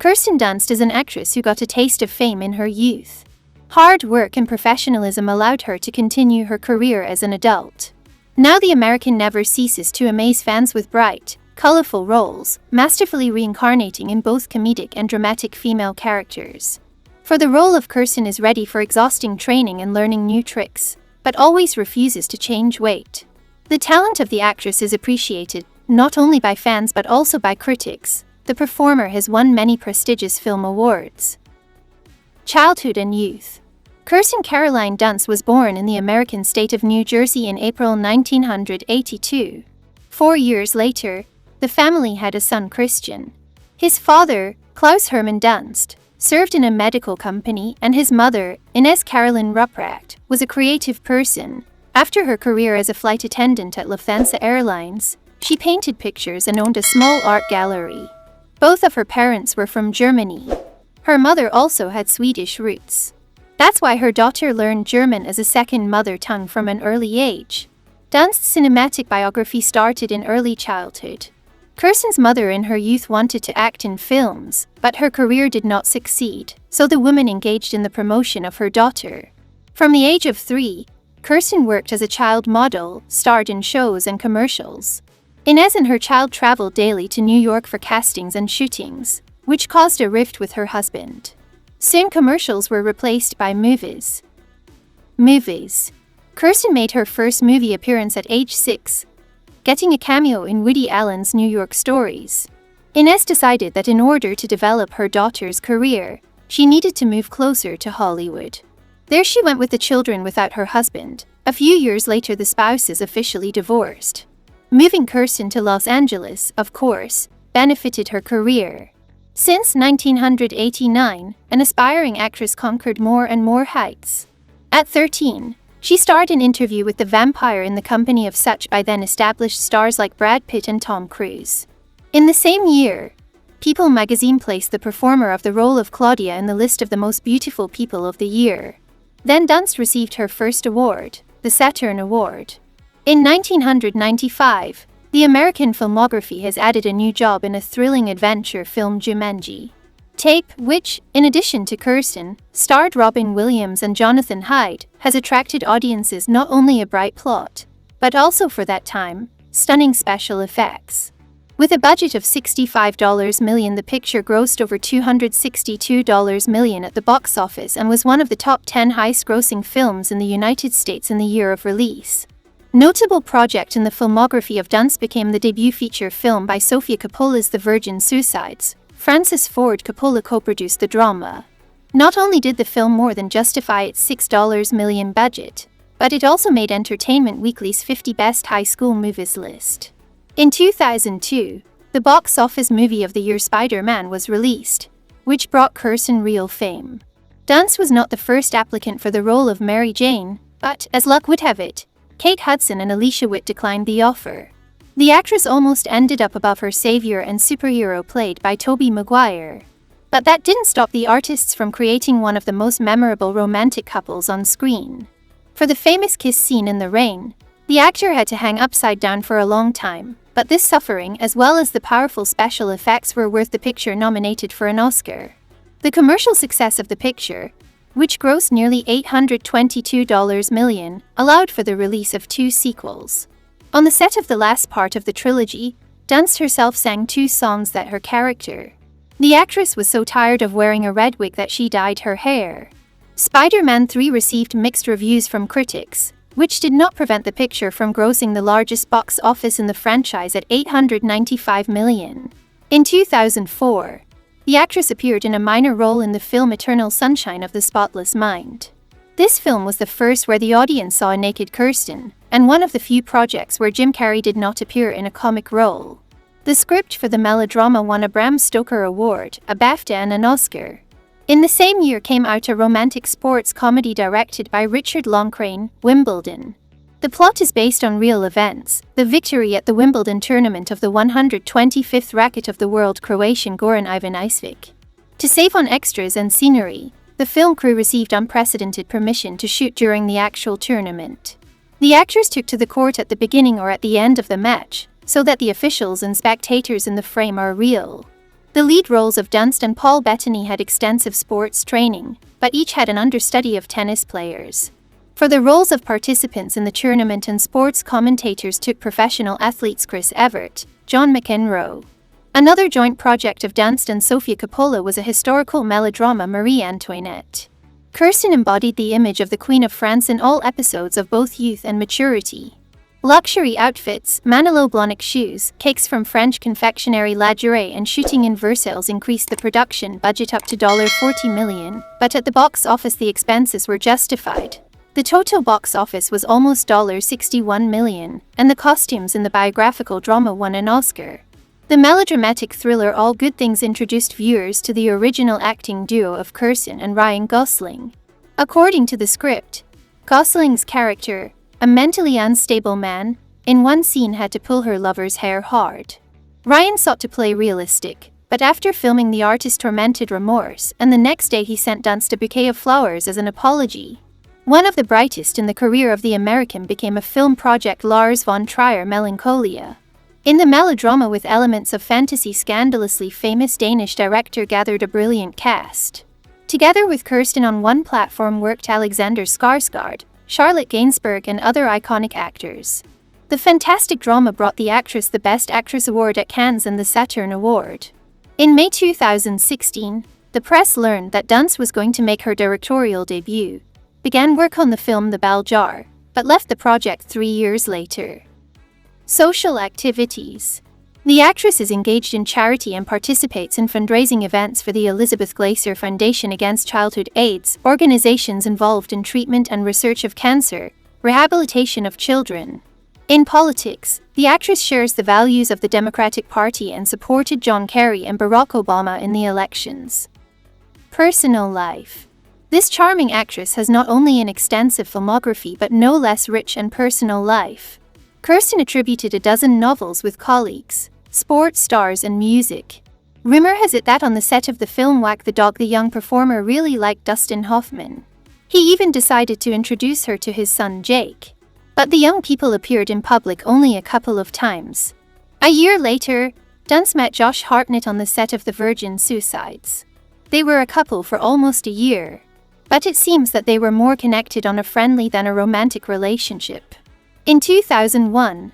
Kirsten Dunst is an actress who got a taste of fame in her youth. Hard work and professionalism allowed her to continue her career as an adult. Now the American never ceases to amaze fans with bright, colorful roles, masterfully reincarnating in both comedic and dramatic female characters. For the role of Kirsten is ready for exhausting training and learning new tricks, but always refuses to change weight. The talent of the actress is appreciated, not only by fans but also by critics. The performer has won many prestigious film awards. Childhood and youth. Kirsten Caroline Dunst was born in the American state of New Jersey in April 1982. 4 years later, the family had a son, Christian. His father, Klaus Hermann Dunst, served in a medical company, and his mother, Ines Caroline Ruprecht, was a creative person. After her career as a flight attendant at Lufthansa Airlines, she painted pictures and owned a small art gallery. Both of her parents were from Germany. Her mother also had Swedish roots. That's why her daughter learned German as a second mother tongue from an early age. Dunst's cinematic biography started in early childhood. Kirsten's mother in her youth wanted to act in films, but her career did not succeed, so the woman engaged in the promotion of her daughter. From the age of 3, Kirsten worked as a child model, starred in shows and commercials. Ines and her child traveled daily to New York for castings and shootings, which caused a rift with her husband. Soon commercials were replaced by movies. Kirsten made her first movie appearance at age 6, getting a cameo in Woody Allen's New York Stories. Ines decided that in order to develop her daughter's career, she needed to move closer to Hollywood. There she went with the children without her husband. A few years later, the spouses officially divorced. Moving Kirsten to Los Angeles, of course, benefited her career. Since 1989, an aspiring actress conquered more and more heights. At 13, she starred in Interview with the Vampire in the company of such by then established stars like Brad Pitt and Tom Cruise. In the same year, People magazine placed the performer of the role of Claudia in the list of the most beautiful people of the year. Then Dunst received her first award, the Saturn Award. In 1995, the American filmography has added a new job in a thrilling adventure film, Jumanji. Tape, which, in addition to Kirsten, starred Robin Williams and Jonathan Hyde, has attracted audiences not only a bright plot, but also for that time, stunning special effects. With a budget of $65 million, the picture grossed over $262 million at the box office and was one of the top 10 highest-grossing films in the United States in the year of release. Notable project in the filmography of Dunst became the debut feature film by Sofia Coppola's The Virgin Suicides. Francis Ford Coppola co-produced the drama. Not only did the film more than justify its $6 million budget, but it also made Entertainment Weekly's 50 Best High School Movies list. In 2002, the box office movie of the year Spider-Man was released, which brought Kirsten real fame. Dunst was not the first applicant for the role of Mary Jane, but, as luck would have it, Kate Hudson and Alicia Witt declined the offer. The actress almost ended up above her savior and superhero played by Tobey Maguire. But that didn't stop the artists from creating one of the most memorable romantic couples on screen. For the famous kiss scene in the rain, the actor had to hang upside down for a long time, but this suffering as well as the powerful special effects were worth the picture nominated for an Oscar. The commercial success of the picture, which grossed nearly $822 million, allowed for the release of 2 sequels. On the set of the last part of the trilogy, Dunst herself sang 2 songs that her character. The actress was so tired of wearing a red wig that she dyed her hair. Spider-Man 3 received mixed reviews from critics, which did not prevent the picture from grossing the largest box office in the franchise at $895 million. In 2004, the actress appeared in a minor role in the film Eternal Sunshine of the Spotless Mind. This film was the first where the audience saw a naked Kirsten, and one of the few projects where Jim Carrey did not appear in a comic role. The script for the melodrama won a Bram Stoker Award, a BAFTA and an Oscar. In the same year came out a romantic sports comedy directed by Richard Loncraine, Wimbledon. The plot is based on real events, the victory at the Wimbledon tournament of the 125th racket of the world, Croatian Goran Ivanisevic. To save on extras and scenery, the film crew received unprecedented permission to shoot during the actual tournament. The actors took to the court at the beginning or at the end of the match, so that the officials and spectators in the frame are real. The lead roles of Dunst and Paul Bettany had extensive sports training, but each had an understudy of tennis players. For the roles of participants in the tournament and sports commentators took professional athletes Chris Evert, John McEnroe. Another joint project of Dunst and Sofia Coppola was a historical melodrama, Marie Antoinette. Kirsten embodied the image of the Queen of France in all episodes of both youth and maturity. Luxury outfits, Manolo Blahnik shoes, cakes from French confectionery La Durée and shooting in Versailles increased the production budget up to $40 million, but at the box office the expenses were justified. The total box office was almost $61 million, and the costumes in the biographical drama won an Oscar. The melodramatic thriller All Good Things introduced viewers to the original acting duo of Kirsten and Ryan Gosling. According to the script, Gosling's character, a mentally unstable man, in one scene had to pull her lover's hair hard. Ryan sought to play realistic, but after filming the artist tormented remorse, and the next day he sent Dunst a bouquet of flowers as an apology. One of the brightest in the career of the American became a film project Lars von Trier Melancholia. In the melodrama with elements of fantasy, scandalously famous Danish director gathered a brilliant cast. Together with Kirsten on one platform worked Alexander Skarsgård, Charlotte Gainsbourg and other iconic actors. The fantastic drama brought the actress the Best Actress award at Cannes and the Saturn Award. In May 2016, the press learned that Dunst was going to make her directorial debut, began work on the film The Bell Jar, but left the project 3 years later. Social activities. The actress is engaged in charity and participates in fundraising events for the Elizabeth Glaser Foundation Against Childhood AIDS, organizations involved in treatment and research of cancer, rehabilitation of children. In politics, the actress shares the values of the Democratic Party and supported John Kerry and Barack Obama in the elections. Personal life. This charming actress has not only an extensive filmography but no less rich and personal life. Kirsten attributed a dozen novels with colleagues, sports stars and music. Rumor has it that on the set of the film Whack the Dog the young performer really liked Dustin Hoffman. He even decided to introduce her to his son Jake. But the young people appeared in public only a couple of times. A year later, Dunst met Josh Hartnett on the set of The Virgin Suicides. They were a couple for almost a year. But it seems that they were more connected on a friendly than a romantic relationship. In 2001,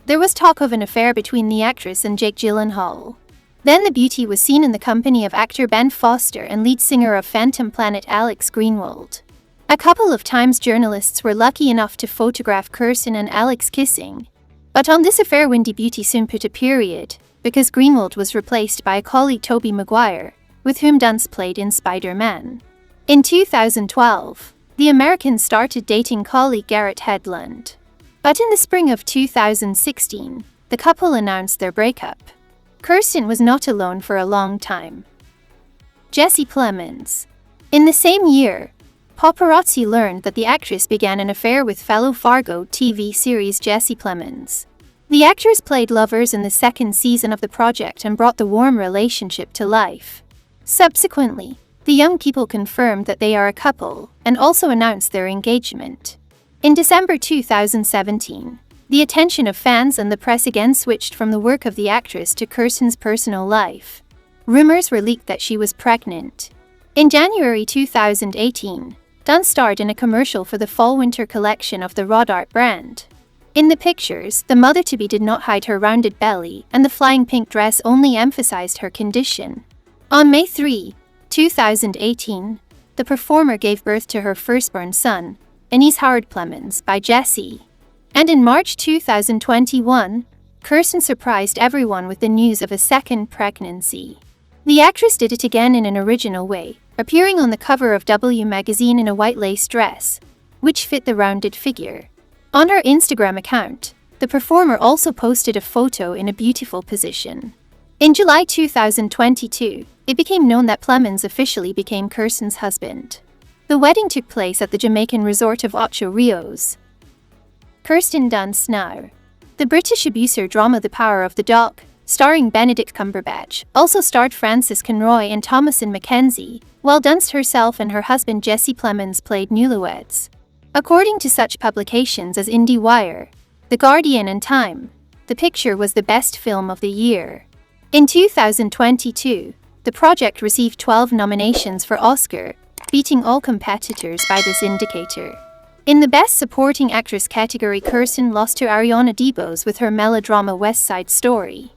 there was talk of an affair between the actress and Jake Gyllenhaal. Then the beauty was seen in the company of actor Ben Foster and lead singer of Phantom Planet Alex Greenwald. A couple of times journalists were lucky enough to photograph Kirsten and Alex kissing. But on this affair Windy Beauty soon put a period, because Greenwald was replaced by a colleague Tobey Maguire, with whom Dunst played in Spider-Man. In 2012, the American started dating colleague Garrett Hedlund. But in the spring of 2016, the couple announced their breakup. Kirsten was not alone for a long time. Jesse Plemons. In the same year, paparazzi learned that the actress began an affair with fellow Fargo TV series Jesse Plemons. The actors played lovers in the second season of the project and brought the warm relationship to life. Subsequently, the young people confirmed that they are a couple and also announced their engagement. In December 2017, the attention of fans and the press again switched from the work of the actress to Kirsten's personal life. Rumors were leaked that she was pregnant. In January 2018, Dunst starred in a commercial for the fall-winter collection of the Rodart brand. In the pictures, the mother-to-be did not hide her rounded belly, and the flying pink dress only emphasized her condition. On May 3, 2018, the performer gave birth to her firstborn son, Anis Howard Plemons, by Jesse. And in March 2021, Kirsten surprised everyone with the news of a second pregnancy. The actress did it again in an original way, appearing on the cover of W magazine in a white lace dress, which fit the rounded figure. On her Instagram account, the performer also posted a photo in a beautiful position. In July 2022, it became known that Plemons officially became Kirsten's husband. The wedding took place at the Jamaican resort of Ocho Rios. Kirsten Dunst now. The British abuser drama The Power of the Dog, starring Benedict Cumberbatch, also starred Frances Conroy and Thomasin McKenzie, while Dunst herself and her husband Jesse Plemons played newlyweds. According to such publications as IndieWire, The Guardian and Time, the picture was the best film of the year. In 2022, the project received 12 nominations for Oscar, beating all competitors by this indicator. In the Best Supporting Actress category, Kirsten lost to Ariana DeBose with her melodrama West Side Story.